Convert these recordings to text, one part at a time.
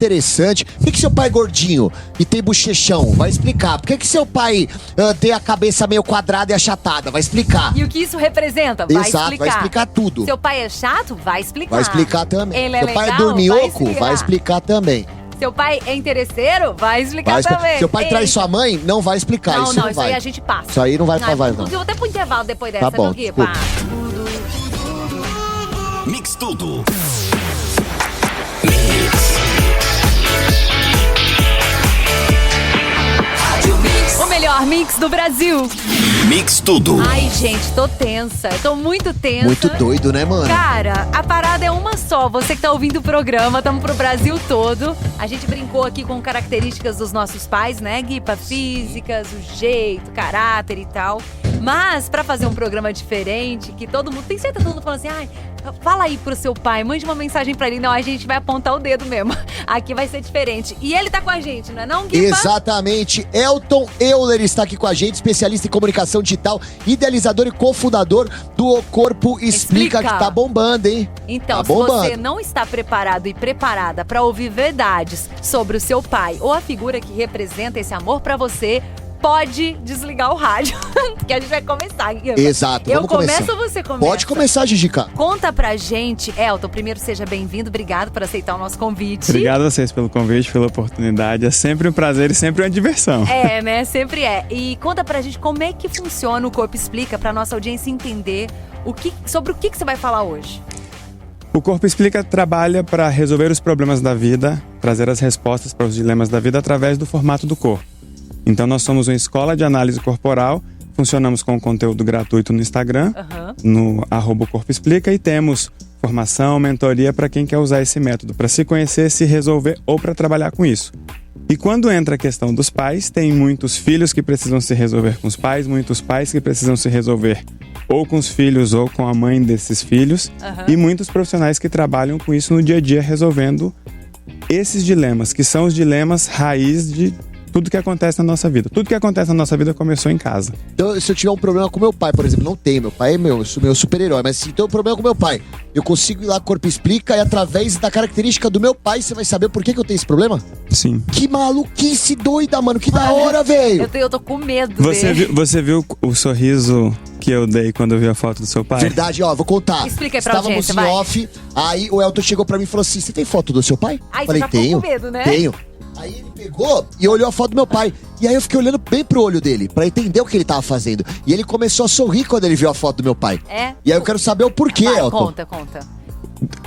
interessante. Por que seu pai é gordinho e tem bochechão? Vai explicar. Por que seu pai tem a cabeça meio quadrada e achatada? Vai explicar. E o que isso representa? Vai Exato, explicar. vai explicar tudo. Seu pai é chato? Vai explicar. Vai explicar também. Ele é seu pai legal? é dorminhoco? Vai Vai explicar também. Seu pai é interesseiro? Vai explicar também. Seu pai traz sua mãe? Não vai explicar. Não, isso não, não isso vai. aí a gente passa. Isso aí não vai falar, não. Inclusive, eu vou até pro intervalo depois dessa, Tá bom, viu, Guipa? Mix Tudo. O melhor mix do Brasil. Mix Tudo. Ai, gente, tô tensa. Eu tô muito tensa. Muito doido, né, mano? Cara, a parada é uma só. Você que tá ouvindo o programa, estamos pro Brasil todo. A gente brincou aqui com características dos nossos pais, né, Guipa? Físicas, o jeito, caráter e tal. Mas, pra fazer um programa diferente, que todo mundo... Tem certeza todo mundo falando assim, ai, fala aí pro seu pai, mande uma mensagem pra ele. Não, a gente vai apontar o dedo mesmo. Aqui vai ser diferente. E ele tá com a gente, não é não, Guipa? Exatamente. Elton Euler está aqui com a gente, especialista em comunicação digital, idealizador e cofundador do O Corpo Explica, que tá bombando, hein? Então, tá se bombando. você não está preparado e preparada pra ouvir verdades sobre o seu pai ou a figura que representa esse amor pra você, pode desligar o rádio, que a gente vai começar. Exato, Eu vamos começo começar. ou você começa? Pode começar, Gigica. Conta pra gente, Elton, primeiro seja bem-vindo, obrigado por aceitar o nosso convite. Obrigado a vocês pelo convite, pela oportunidade, é sempre um prazer e sempre uma diversão. É, né? Sempre é. E conta pra gente como é que funciona o Corpo Explica, pra nossa audiência entender sobre o que você vai falar hoje. O Corpo Explica trabalha para resolver os problemas da vida, trazer as respostas para os dilemas da vida através do formato do corpo. Então nós somos uma escola de análise corporal, funcionamos com conteúdo gratuito no Instagram, no @corpoexplica, e temos formação, mentoria para quem quer usar esse método, para se conhecer, se resolver ou para trabalhar com isso. E quando entra a questão dos pais, tem muitos filhos que precisam se resolver com os pais, muitos pais que precisam se resolver ou com os filhos ou com a mãe desses filhos, e muitos profissionais que trabalham com isso no dia a dia, resolvendo esses dilemas, que são os dilemas raiz de tudo que acontece na nossa vida. Tudo que acontece na nossa vida começou em casa. Então, se eu tiver um problema com meu pai, por exemplo, não tenho, meu pai é meu super-herói, mas se tem um problema com meu pai, eu consigo ir lá, Corpo Explica, e através da característica do meu pai, você vai saber por que eu tenho esse problema? Sim. Que maluquice doida, mano, que da hora, velho! Eu tô com medo dele. Você viu o sorriso que eu dei quando eu vi a foto do seu pai? Verdade, ó, vou contar. Explica aí pra Estávamos audiência, em vai. off, aí o Elton chegou pra mim e falou assim, você tem foto do seu pai? Aí Falei, você já ficou tenho, com medo, né? tenho. Aí ele pegou e olhou a foto do meu pai. E aí eu fiquei olhando bem pro olho dele, pra entender o que ele tava fazendo. E ele começou a sorrir quando ele viu a foto do meu pai. É? E aí eu quero saber o porquê, Vai, Elton. conta.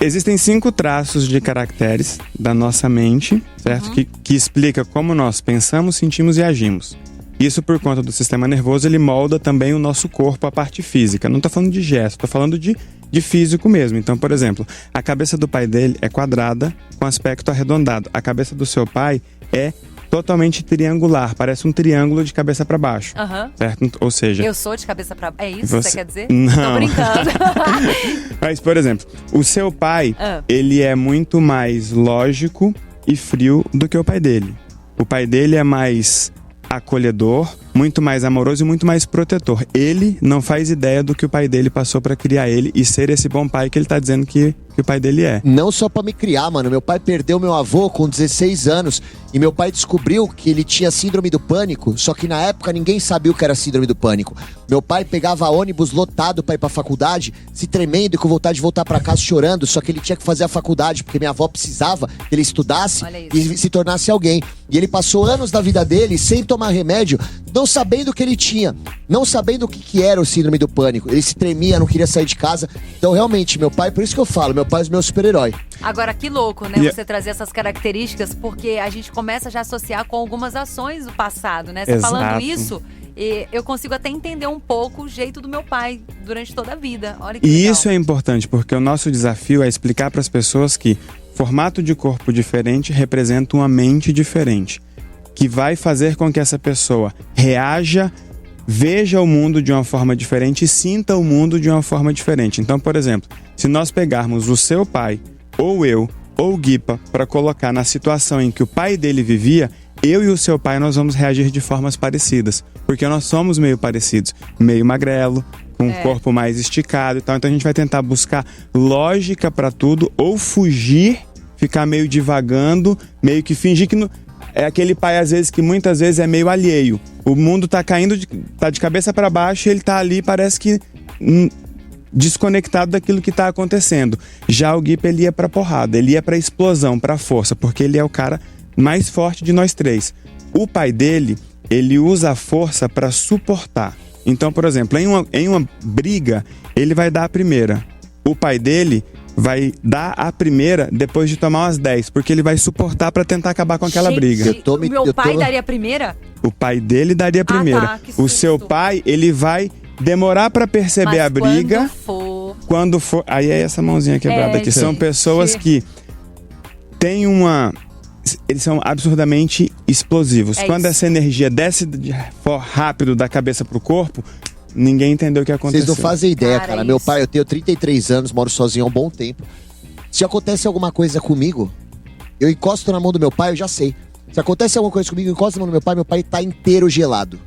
Existem 5 traços de caracteres da nossa mente, certo? Que explica como nós pensamos, sentimos e agimos. Isso por conta do sistema nervoso, ele molda também o nosso corpo, a parte física. Não tô falando de gesto, tô falando de físico mesmo. Então, por exemplo, a cabeça do pai dele é quadrada, com aspecto arredondado. A cabeça do seu pai é totalmente triangular, parece um triângulo de cabeça para baixo, certo? Ou seja... Eu sou de cabeça pra... É isso que você quer dizer? Não. Tô brincando. Mas, por exemplo, o seu pai, ele é muito mais lógico e frio do que o pai dele. O pai dele é mais acolhedor, muito mais amoroso e muito mais protetor. Ele não faz ideia do que o pai dele passou pra criar ele e ser esse bom pai que ele tá dizendo que o pai dele é. Não só pra me criar, mano. Meu pai perdeu meu avô com 16 anos e meu pai descobriu que ele tinha síndrome do pânico, só que na época ninguém sabia o que era síndrome do pânico. Meu pai pegava ônibus lotado pra ir pra faculdade, se tremendo e com vontade de voltar pra casa chorando, só que ele tinha que fazer a faculdade porque minha avó precisava que ele estudasse e se tornasse alguém. E ele passou anos da vida dele sem tomar remédio, não sabendo o que ele tinha, não sabendo o que era o síndrome do pânico. Ele se tremia, não queria sair de casa. Então, realmente, meu pai, por isso que eu falo, meu pai é o meu super-herói. Agora, que louco, né? Você trazer essas características, porque a gente começa já a associar com algumas ações do passado, né? Você falando isso, eu consigo até entender um pouco o jeito do meu pai durante toda a vida. Olha que legal. Isso é importante, porque o nosso desafio é explicar para as pessoas que formato de corpo diferente representa uma mente diferente, que vai fazer com que essa pessoa reaja, veja o mundo de uma forma diferente e sinta o mundo de uma forma diferente. Então, por exemplo, se nós pegarmos o seu pai, ou eu, ou o Guipa, para colocar na situação em que o pai dele vivia, eu e o seu pai nós vamos reagir de formas parecidas, porque nós somos meio parecidos, meio magrelo, com um corpo mais esticado e tal. Então a gente vai tentar buscar lógica para tudo ou fugir ficar meio divagando, meio que fingir que... É aquele pai, às vezes, que muitas vezes é meio alheio. O mundo tá caindo, tá de cabeça para baixo e ele tá ali, parece que desconectado daquilo que tá acontecendo. Já o Guipa, ele ia pra porrada, ele ia pra explosão, pra força, porque ele é o cara mais forte de nós três. O pai dele, ele usa a força para suportar. Então, por exemplo, em uma briga, ele vai dar a primeira. O pai dele vai dar a primeira depois de tomar umas 10, porque ele vai suportar para tentar acabar com aquela briga. O meu pai daria a primeira? O pai dele daria a primeira. Tá, que susto. O seu pai, ele vai demorar para perceber a briga. Quando for... Aí é essa mãozinha quebrada aqui. São pessoas que têm uma... Eles são absurdamente explosivos. Quando essa energia desce rápido da cabeça pro corpo, ninguém entendeu o que aconteceu. Vocês não fazem ideia, cara. Meu pai, eu tenho 33 anos, moro sozinho há um bom tempo. Se acontece alguma coisa comigo, eu encosto na mão do meu pai, eu já sei. Se acontece alguma coisa comigo, eu encosto na mão do meu pai tá inteiro gelado.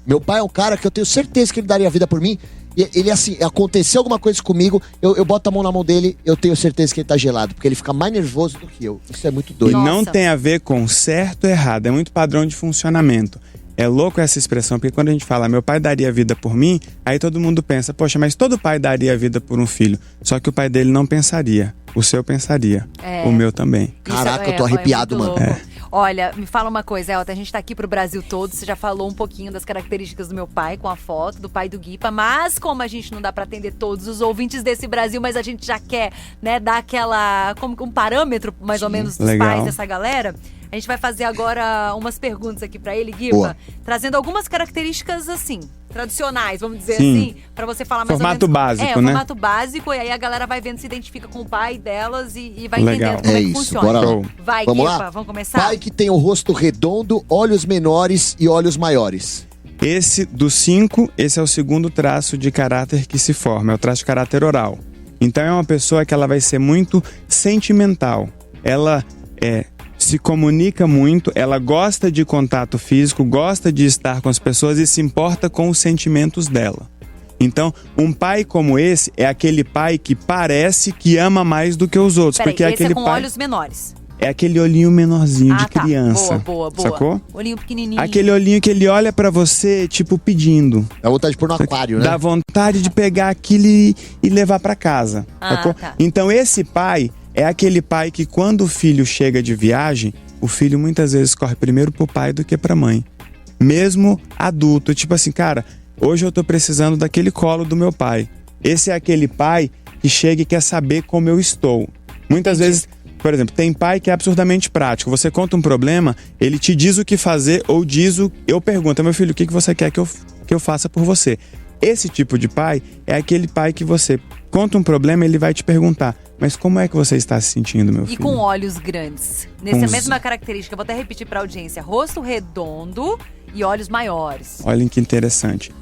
Meu pai é um cara que eu tenho certeza que ele daria a vida por mim. E ele, assim, aconteceu alguma coisa comigo, eu boto a mão na mão dele, eu tenho certeza que ele tá gelado. Porque ele fica mais nervoso do que eu. Isso é muito doido. E não tem a ver com certo ou errado, é muito padrão de funcionamento. É louco essa expressão, porque quando a gente fala meu pai daria a vida por mim, aí todo mundo pensa, poxa, mas todo pai daria a vida por um filho. Só que o pai dele não pensaria, o seu pensaria, o meu também. Caraca, eu tô arrepiado, mano. Olha, me fala uma coisa, Elton, a gente tá aqui pro Brasil todo, você já falou um pouquinho das características do meu pai com a foto, do pai do Guipa, mas como a gente não dá pra atender todos os ouvintes desse Brasil, mas a gente já quer, né, dar aquela, como um parâmetro, mais ou menos, dos pais dessa galera, a gente vai fazer agora umas perguntas aqui pra ele, Guipa, trazendo algumas características, assim, tradicionais, vamos dizer assim, pra você falar mais formato ou menos. Básico, né? Formato básico, e aí a galera vai vendo, se identifica com o pai delas e vai entendendo como é que funciona. Bora lá. Vai, vamos Guipa, lá? vamos começar? Pai que tem o rosto redondo, olhos menores e olhos maiores. Esse, dos 5, esse é o segundo traço de caráter que se forma, é o traço de caráter oral. Então é uma pessoa que ela vai ser muito sentimental. Ela se comunica muito, ela gosta de contato físico, gosta de estar com as pessoas e se importa com os sentimentos dela. Então, um pai como esse é aquele pai que parece que ama mais do que os outros. Peraí, porque esse aquele é com pai olhos menores. é aquele olhinho menorzinho de criança. Boa. Sacou? Olhinho pequenininho. Aquele olhinho que ele olha pra você, tipo, pedindo. Dá vontade de pôr no aquário, né? Dá vontade de pegar aquilo e levar pra casa. Sacou? Tá. Então, esse pai é aquele pai que quando o filho chega de viagem, o filho muitas vezes corre primeiro pro pai do que pra mãe. Mesmo adulto, tipo assim, cara, hoje eu tô precisando daquele colo do meu pai. Esse é aquele pai que chega e quer saber como eu estou. Muitas vezes, por exemplo, tem pai que é absurdamente prático. Você conta um problema, ele te diz o que fazer ou eu pergunto, meu filho, o que você quer que eu faça por você? Esse tipo de pai é aquele pai que você conta um problema, ele vai te perguntar, mas como é que você está se sentindo, meu filho? E com olhos grandes. Nessa mesma característica, vou até repetir pra audiência, rosto redondo e olhos maiores. Olhem que interessante.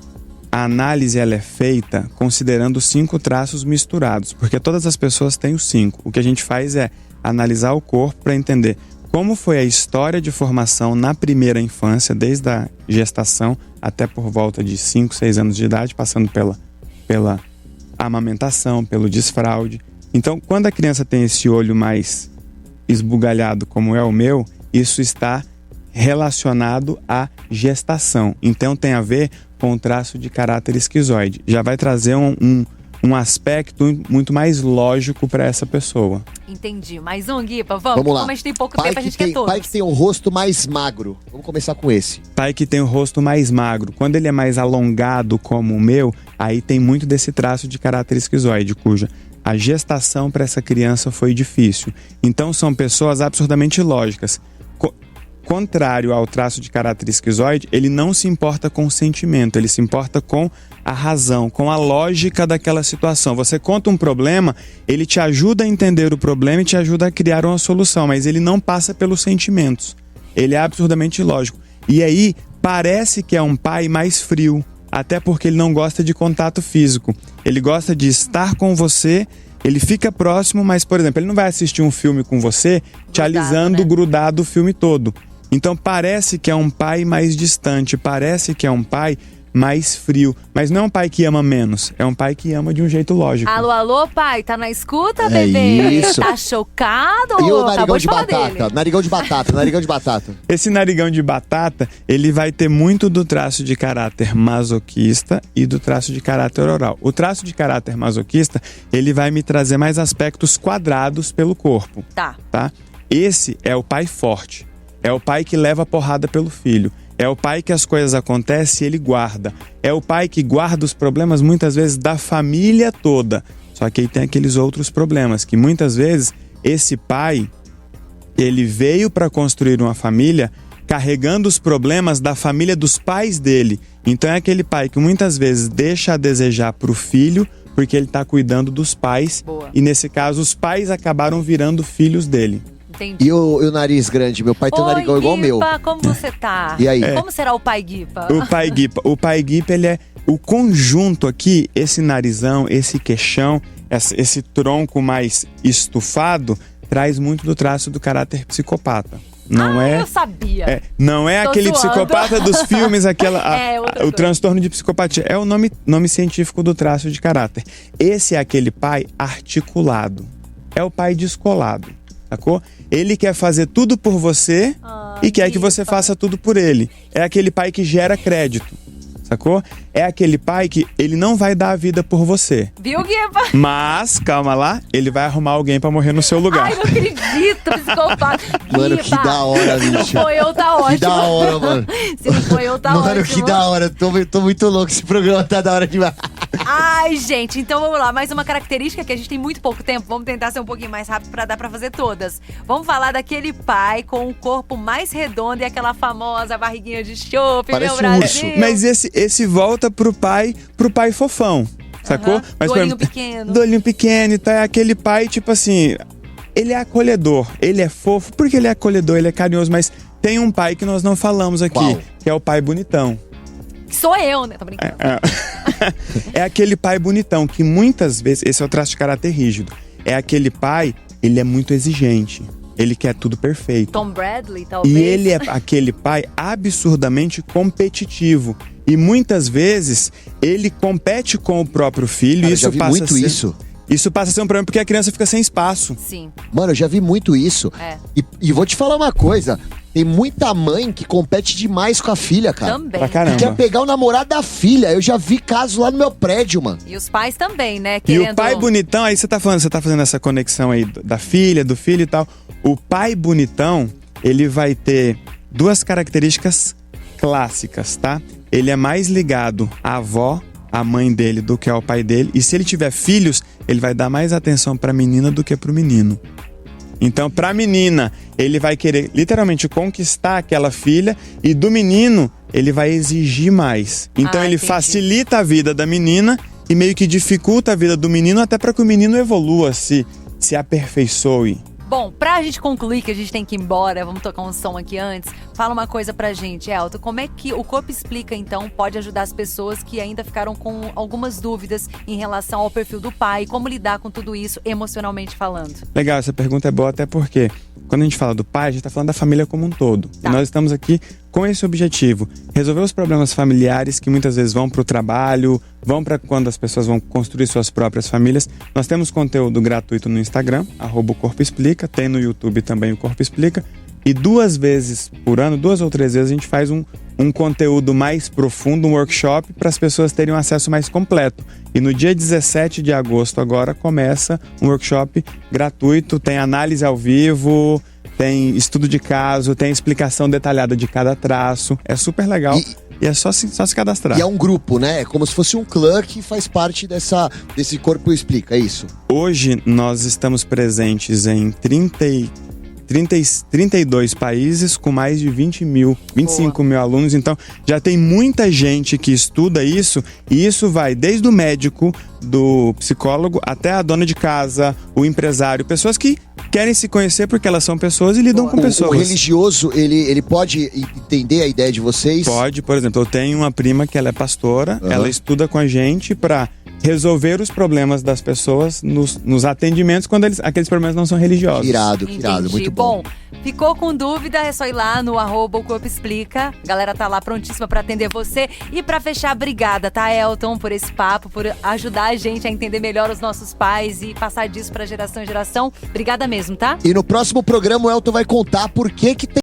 A análise ela é feita considerando 5 traços misturados, porque todas as pessoas têm os 5. O que a gente faz é analisar o corpo para entender como foi a história de formação na primeira infância, desde a gestação até por volta de 5, 6 anos de idade, passando pela amamentação, pelo desfraude. Então, quando a criança tem esse olho mais esbugalhado, como é o meu, isso está relacionado à gestação. Então, tem a ver com o traço de caráter esquizoide. Já vai trazer um aspecto muito mais lógico para essa pessoa. Entendi. Mais um, Guipa? Vamos lá. Como a gente tem pouco tempo, a gente quer todos. Pai que tem o rosto mais magro. Vamos começar com esse. Pai que tem o rosto mais magro. Quando ele é mais alongado como o meu, aí tem muito desse traço de caráter esquizoide, cuja a gestação para essa criança foi difícil. Então são pessoas absurdamente lógicas. Contrário ao traço de caráter esquizoide, ele não se importa com o sentimento, ele se importa com a razão, com a lógica daquela situação. Você conta um problema, ele te ajuda a entender o problema e te ajuda a criar uma solução, mas ele não passa pelos sentimentos. Ele é absurdamente lógico. E aí, parece que é um pai mais frio, até porque ele não gosta de contato físico. Ele gosta de estar com você, ele fica próximo, mas, por exemplo, ele não vai assistir um filme com você te alisando, grudado o filme todo. Então parece que é um pai mais distante, parece que é um pai mais frio. Mas não é um pai que ama menos, é um pai que ama de um jeito lógico. Alô, alô, pai, tá na escuta, É bebê? isso. Tá chocado? E o narigão Acabou de falar batata? dele. Narigão de batata, narigão de batata. Esse narigão de batata, ele vai ter muito do traço de caráter masoquista e do traço de caráter oral. O traço de caráter masoquista, ele vai me trazer mais aspectos quadrados pelo corpo, Tá. tá? Esse é o pai forte. É o pai que leva a porrada pelo filho. É o pai que as coisas acontecem e ele guarda. É o pai que guarda os problemas muitas vezes da família toda. Só que aí tem aqueles outros problemas, que muitas vezes esse pai, ele veio para construir uma família carregando os problemas da família dos pais dele. Então é aquele pai que muitas vezes deixa a desejar pro filho porque ele tá cuidando dos pais. Boa. E nesse caso os pais acabaram virando filhos dele. Entendi. E o nariz grande? Meu pai tem um Oi, narigão igual o meu. Guipa, como você tá? E aí? Como será o pai Guipa? O pai Guipa, ele é o conjunto aqui, esse narizão, esse queixão, esse tronco mais estufado, traz muito do traço do caráter psicopata. Não Eu sabia. não é Tô aquele zoando. psicopata dos filmes, Outra o coisa. transtorno de psicopatia. É o nome científico do traço de caráter. Esse é aquele pai articulado. É o pai descolado, sacou? Ele quer fazer tudo por você e quer que você Guipa. faça tudo por ele. É aquele pai que gera crédito, sacou? É aquele pai que ele não vai dar a vida por você. Viu, Guipa? Mas, calma lá, ele vai arrumar alguém pra morrer no seu lugar. Ai, não acredito, psicopata. Mano, Guipa, que da hora, Se não bicho. for eu, tá ótimo. Que da hora, mano. Se não for eu, tá Mano, ótimo. que da hora. Tô muito louco. Esse programa tá da hora demais. Ai, gente, então vamos lá. Mais uma característica que a gente tem muito pouco tempo. Vamos tentar ser um pouquinho mais rápido pra dar pra fazer todas. Vamos falar daquele pai com o corpo mais redondo e aquela famosa barriguinha de chope, Parece meu um Brasil. urso. Mas esse volta pro pai fofão, sacou? Aham. Mas, Do por olhinho exemplo, pequeno. Do olhinho pequeno e tá, é aquele pai, tipo assim, ele é acolhedor, ele é fofo, porque ele é acolhedor, ele é carinhoso, mas tem um pai que nós não falamos aqui, Qual? que é o pai bonitão. Que sou eu, né? Tô brincando. É aquele pai bonitão que muitas vezes, esse é o traço de caráter rígido, é aquele pai, ele é muito exigente, ele quer tudo perfeito. Tom Bradley, talvez. E ele é aquele pai absurdamente competitivo. E muitas vezes ele compete com o próprio filho. Cara, e eu já isso vi passa muito a ser, isso. Isso passa a ser um problema porque a criança fica sem espaço. Sim. Mano, eu já vi muito isso. É. E vou te falar uma coisa. Tem muita mãe que compete demais com a filha, cara. Também. Pra Que caramba. quer pegar o namorado da filha. Eu já vi caso lá no meu prédio, mano. E os pais também, né? E Querendo... o pai bonitão, aí você tá fazendo essa conexão aí da filha, do filho e tal. O pai bonitão, ele vai ter duas características clássicas, tá? Ele é mais ligado à avó, à mãe dele, do que ao pai dele. E se ele tiver filhos, ele vai dar mais atenção pra menina do que pro menino. Então, pra menina, ele vai querer literalmente conquistar aquela filha, e do menino, ele vai exigir mais. Então, ele Entendi. facilita a vida da menina e meio que dificulta a vida do menino, até para que o menino evolua, se aperfeiçoe. Bom, pra gente concluir que a gente tem que ir embora, vamos tocar um som aqui antes. Fala uma coisa pra gente, Elton. Como é que o Corpo Explica, então, pode ajudar as pessoas que ainda ficaram com algumas dúvidas em relação ao perfil do pai? Como lidar com tudo isso emocionalmente falando? Legal, essa pergunta é boa até porque quando a gente fala do pai, a gente tá falando da família como um todo. Tá. E nós estamos aqui com esse objetivo, resolver os problemas familiares que muitas vezes vão pro trabalho, vão para quando as pessoas vão construir suas próprias famílias. Nós temos conteúdo gratuito no Instagram, @ocorpoexplica, tem no YouTube também o Corpo Explica. E 2 vezes por ano, 2 ou 3 vezes, a gente faz um conteúdo mais profundo, um workshop, para as pessoas terem um acesso mais completo. E no dia 17 de agosto agora começa um workshop gratuito, tem análise ao vivo, tem estudo de caso, tem explicação detalhada de cada traço. É super legal e é só se cadastrar. E é um grupo, né? É como se fosse um clã que faz parte desse Corpo Explica, é isso? Hoje nós estamos presentes em 32 países com mais de 25 mil alunos. Então já tem muita gente que estuda isso, e isso vai desde o médico, do psicólogo, até a dona de casa, o empresário, pessoas que querem se conhecer porque elas são pessoas e lidam com O pessoas. religioso, ele pode entender a ideia de vocês? Pode, por exemplo, eu tenho uma prima que ela é pastora, ela estuda com a gente pra resolver os problemas das pessoas nos atendimentos quando aqueles problemas não são religiosos. Irado, Entendi. muito bom. Ficou com dúvida? É só ir lá no @o Corpo Explica. A galera tá lá prontíssima pra atender você. E pra fechar, obrigada, tá, Elton, por esse papo, por ajudar a gente a entender melhor os nossos pais e passar disso pra geração em geração. Obrigada mesmo, tá? E no próximo programa o Elton vai contar por que tem